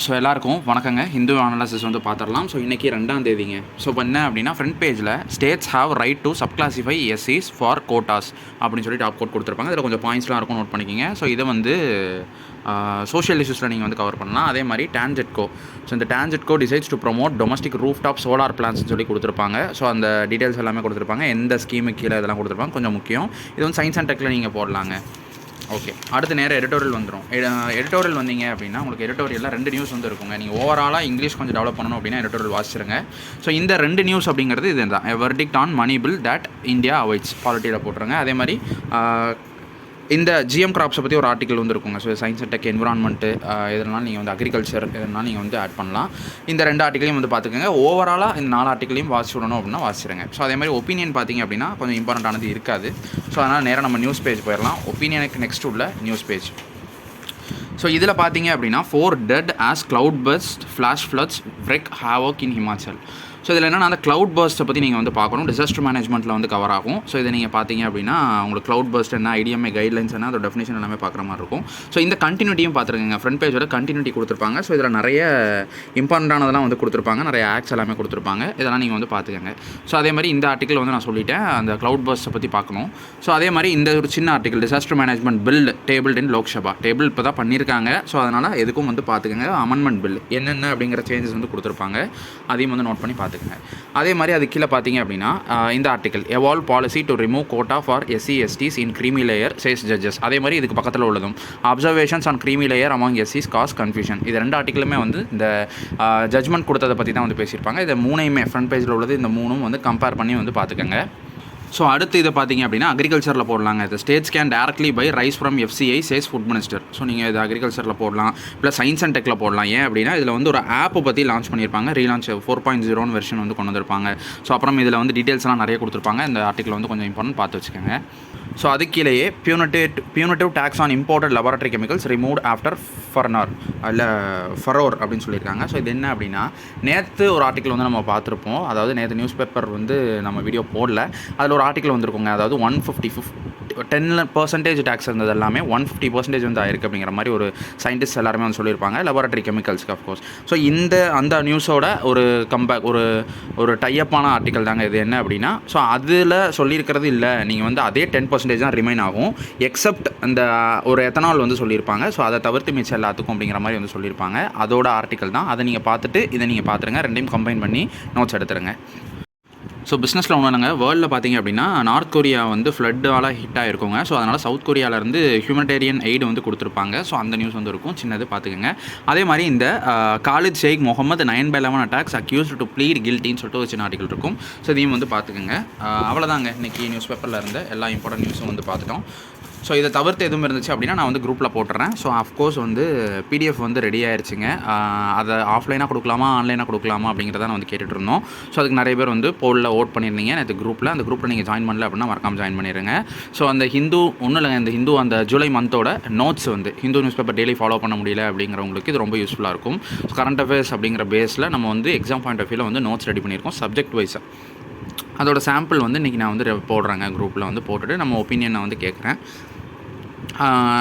So எல்லாருக்கும் வணக்கங்க. Hindu analysis வந்து பார்த்துடலாம். ஸோ இன்றைக்கி 2ஆம் தேதிங்க. ஸோ இப்போ என்ன அப்படின்னா ஃப்ரண்ட் பேஜில் states have right to subclassify எஸ்சிஸ் ஃபார் கோட்டாஸ் அப்படின்னு சொல்லி டாப் கோட் கொடுத்துருப்பாங்க. இதில் கொஞ்சம் பாயிண்ட்ஸ்லாம் இருக்கும், நோட் பண்ணிக்கிங்க. ஸோ இதை வந்து சோஷியல் இஷ்யூஸில் நீங்கள் வந்து கவர் பண்ணலாம். அதே மாதிரி டான்ஜெட்கோ, ஸோ இந்த TANGEDCO decides to promote domestic roof top solar பிளான்ஸ்னு சொல்லி கொடுத்துருப்பாங்க. ஸோ அந்த டீட்டெயில்ஸ் எல்லாமே கொடுத்துருப்பாங்க, எந்த ஸ்கீமுக்கு கீழே இதெல்லாம் கொடுத்துருப்பாங்க, கொஞ்சம் முக்கியம். இது வந்து சயின்ஸ் அண்ட் டெக்கில் நீங்கள் போடலாங்க. ஓகே, அடுத்து நேராக எடிட்டோரியல் வந்துடும். எடிட்டோரியல் வந்தீங்க அப்படின்னா உங்களுக்கு எடிட்டோரியலில் 2 நியூஸ் வந்து இருக்குங்க. நீங்கள் ஓவராலாக இங்கிலீஷ் கொஞ்சம் டெவலப் பண்ணணும் அப்படின்னா எடிட்டோரியல் வாசிச்சிருங்க. ஸோ இந்த 2 நியூஸ் அப்படிங்கிறது இது தான். Verdict on money bill that India avoids பாலிட்டியில் போட்டுருங்க. அதே மாதிரி இந்த ஜிஎம் கிராப்ஸை பற்றி ஒரு ஆர்டிக்கல் வந்து இருக்குங்க. So science and tech, environment, இதனால் நீங்கள் வந்து அக்ரிகல்ச்சர், இதனால் நீங்கள் வந்து ஆட் பண்ணலாம். இந்த 2 ஆர்டிக்கலையும் வந்து பார்த்துக்கோங்க. ஓவராலாக இந்த 4 ஆர்டிக்கலையும் வாசிச்சு விடணும் அப்படின்னா வாசிச்சிருங்க. ஸோ அதே மாதிரி ஒப்பீனியன் பார்த்தீங்க அப்படின்னா கொஞ்சம் இம்பார்ட்டண்ட்டானது இருக்காது. ஸோ அதனால் நேராக நம்ம நியூஸ் பேஜ் போயிடலாம். ஒப்பீனியனுக்கு நெக்ஸ்ட் உள்ள நியூஸ் பேஜ். ஸோ இதில் பார்த்தீங்க அப்படின்னா 4 dead as cloud burst flash floods wreak havoc in Himachal. So இதில் என்னென்னா அந்த க்ளவுட் பர்ஸ்ட்டை பற்றி நீங்கள் வந்து பார்க்கணும். டிசாஸ்டர் மேனேஜ்மெண்ட்டில் வந்து கவர் ஆகும். ஸோ இதை நீங்கள் பார்த்தீங்க அப்படின்னா உங்களுக்கு க்ளவுட் பர்ஸ்ட் என்ன, ஐடிஎம்ஏ கைட்லைன்ஸ் என்ன, அதோட டெஃபினேஷன் எல்லாமே பார்க்குற மாதிரி இருக்கும். ஸோ இந்த கண்டினியூட்டியும் பார்த்துருக்கீங்க. ஃப்ரண்ட் பேஜோட கண்டினியூட்டி கொடுத்துருப்பாங்க. ஸோ இதில் நிறைய இம்பார்ட்டண்டானதெல்லாம் வந்து கொடுத்துருப்பாங்க, நிறைய ஆக்ஸ் எல்லாமே கொடுத்துருப்பாங்க. இதெல்லாம் நீங்கள் வந்து பார்த்துக்கங்க. ஸோ அதே மாதிரி இந்த ஆர்டிக்கல் வந்து நான் சொல்லிட்டேன், அந்த க்ளவுட் பர்ஸ்ட்டை பற்றி பார்க்கணும். ஸோ அதே மாதிரி இந்த ஒரு சின்ன article disaster management bill table in Lok Sabha table இப்போ தான் பண்ணியிருக்காங்க. ஸோ அதனால் எதுக்கும் வந்து பார்த்துக்கங்க. அமெண்ட்மெண்ட் பில் என்னென்ன அப்படிங்கிற சேஞ்சஸ் வந்து கொடுத்துருப்பாங்க, அதையும் வந்து நோட் பண்ணி பார்த்துக்கங்க. அதே மாதிரி அது கீழே பார்த்தீங்க அப்படின்னா இந்த article evolve policy to remove quota for SC STs in creamy layer says judges. அதே மாதிரி இதுக்கு பக்கத்தில் உள்ளதும் observations on creamy layer among எஸ்சிஸ் காஸ் கன்ஃபியூஷன். இது 2 ஆர்டிக்கலுமே வந்து இந்த ஜட்மெண்ட் கொடுத்ததை பற்றி தான் வந்து பேசியிருப்பாங்க. இதை 3யுமே ஃப்ரண்ட் பேஜில் உள்ளது இந்த 3ம் வந்து கம்பேர் பண்ணி வந்து பார்த்துக்கங்க. ஸோ அடுத்து இதை பார்த்தீங்க அப்படின்னா அக்ரிகல்ச்சரில் போடலாங்க. இது states can directly buy rice from FCI says food minister. So நீங்கள் இது அக்ரிகல்ச்சரில் போடலாம், ப்ளஸ் சயின்ஸ் அண்ட் டெக்கில் போடலாம். ஏன் அப்படின்னா இதில் வந்து ஒரு ஆப்பை பற்றி லான்ச் பண்ணியிருப்பாங்க. ரீலான்ச் 4.0 வெர்ஷன் வந்து கொண்டு வந்திருப்பாங்க. ஸோ அப்புறம் இதில் வந்து டீட்டெயில்ஸ்லாம் நிறைய கொடுத்துருப்பாங்க. இந்த ஆர்டிக்கல் வந்து கொஞ்சம் இம்பார்ட்டன்ட் பார்த்து வச்சுக்கோங்க. ஸோ அது கீழேயே punitive tax on imported laboratory chemicals removed after furore அப்படின்னு சொல்லியிருக்காங்க. ஸோ இது என்ன அப்படின்னா நேற்று ஒரு ஆர்டிக்கல் வந்து நம்ம பார்த்துருப்போம். அதாவது நேற்று நியூஸ் பேப்பர் வந்து நம்ம வீடியோ போடல, அதில் ஒரு ஆர்டிக்கல் வந்துருக்குங்க. அதாவது 10% டேக்ஸ் இருந்தது எல்லாமே 150% வந்து ஆயிருக்கு அப்படிங்கிற மாதிரி ஒரு சயின்டிஸ்ட் எல்லாருமே வந்து சொல்லியிருப்பாங்க லெபார்ட்டரி கெமிக்கல்ஸ்க்கு அஃப்கோர்ஸ். ஸோ அந்த நியூஸோட ஒரு கம்பேக் ஒரு டைப்பான ஆர்டிக்கல் தாங்க இது. என்ன அப்படின்னா ஸோ அதில் சொல்லியிருக்கிறது இல்லை, நீங்கள் வந்து அதே 10% தான் ரிமைன் ஆகும், எக்ஸப்ட் அந்த ஒரு எத்தனால் வந்து சொல்லியிருப்பாங்க. ஸோ அதை தவிர்த்து மிச்சம் எல்லாத்துக்கும் அப்படிங்கிற மாதிரி வந்து சொல்லியிருப்பாங்க. அதோட ஆர்டிக்கல் தான். அதை நீங்கள் பார்த்துட்டு இதை நீங்கள் பார்த்துருங்க. 2யும் கம்பைன் பண்ணி நோட்ஸ் எடுத்துருங்க. ஸோ பிஸ்னஸில் ஒன்றுங்க, வேர்ல்டில் பார்த்தீங்க அப்படின்னா நார்த் கொரியா வந்து ஃப்ளட்டால் ஹிட் ஆகிருக்குங்க. ஸோ அதனால் சவுத் கொரியாவிலேருந்து ஹியூமனிடேரியன் எய்டு வந்து கொடுத்துருப்பாங்க. ஸோ அந்த நியூஸ் வந்து இருக்கும், சின்னது பார்த்துக்கோங்க. அதே மாதிரி இந்த Khalid Sheikh Mohammed 9/11 attacks accused to plead கில்ட்டின்னு சொல்லிட்டு ஒரு சின்ன ஆர்டிக்கல் இருக்கும். ஸோ இதையும் வந்து பார்த்துக்கோங்க. அவ்வளோதாங்க இன்றைக்கி நியூஸ் பேப்பரில் இருந்த எல்லா இம்பார்ட்டன்ட் நியூஸும் வந்து பார்த்துட்டோம். ஸோ இதை தவிர்த்து எதுவும் இருந்துச்சு அப்படின்னா நான் வந்து குரூப்பில் போட்டுறேன். ஸோ அஃப்கோர்ஸ் வந்து பிடிஎஃப் வந்து ரெடி ஆயிடுச்சுங்க. அதை ஆஃப்லைனாக கொடுக்கலாமா ஆன்லைனாக கொடுக்கலாமா அப்படிங்கிறத நான் வந்து கேட்டுட்டு இருந்தோம். ஸோ அதுக்கு நிறைய பேர் வந்து போலில் ஓட் பண்ணியிருந்தீங்க நேற்று குரூப்பில். அந்த குரூப்பில் நீங்கள் ஜாயின் பண்ணல அப்படின்னா மறக்காமல் ஜாயின் பண்ணிடுங்க. ஸோ அந்த ஹிந்து ஒன்றும் இல்லைங்க, இந்த ஹிந்து அந்த ஜூலை மந்தோட நோட்ஸ் வந்து Hindu news paper daily follow பண்ண முடியல அப்படிங்கிறவங்களுக்கு இது ரொம்ப யூஸ்ஃபுல்லாக இருக்கும். ஸோ கரண்ட் அஃபேர்ஸ் அப்படிங்கிற பேஸில் நம்ம வந்து எக்ஸாம் பாயிண்ட் ஆஃப் வியூவில் வந்து நோட்ஸ் ரெடி பண்ணியிருக்கோம் சப்ஜெக்ட் வைஸாக. அதோட சாம்பிள் வந்து இன்றைக்கி நான் வந்து போடுறேங்க. குரூப்பில் வந்து போட்டுட்டு நம்ம ஒப்பீனியன் நான் வந்து கேட்குறேன்.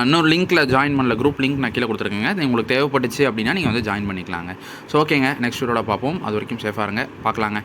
இன்னொரு லிங்க்கில் ஜாயின் பண்ணல, குரூப் லிங்க் நான் கீழே கொடுத்துருக்கேங்க. அது உங்களுக்கு தேவைப்பட்டுச்சு அப்படின்னா நீங்கள் வந்து ஜாயின் பண்ணிக்கலாங்க. ஸோ ஓகேங்க, நெக்ஸ்ட் வீடியோவில் பார்ப்போம். அது வரைக்கும் சேஃபாக இருங்க, பார்க்கலாங்க.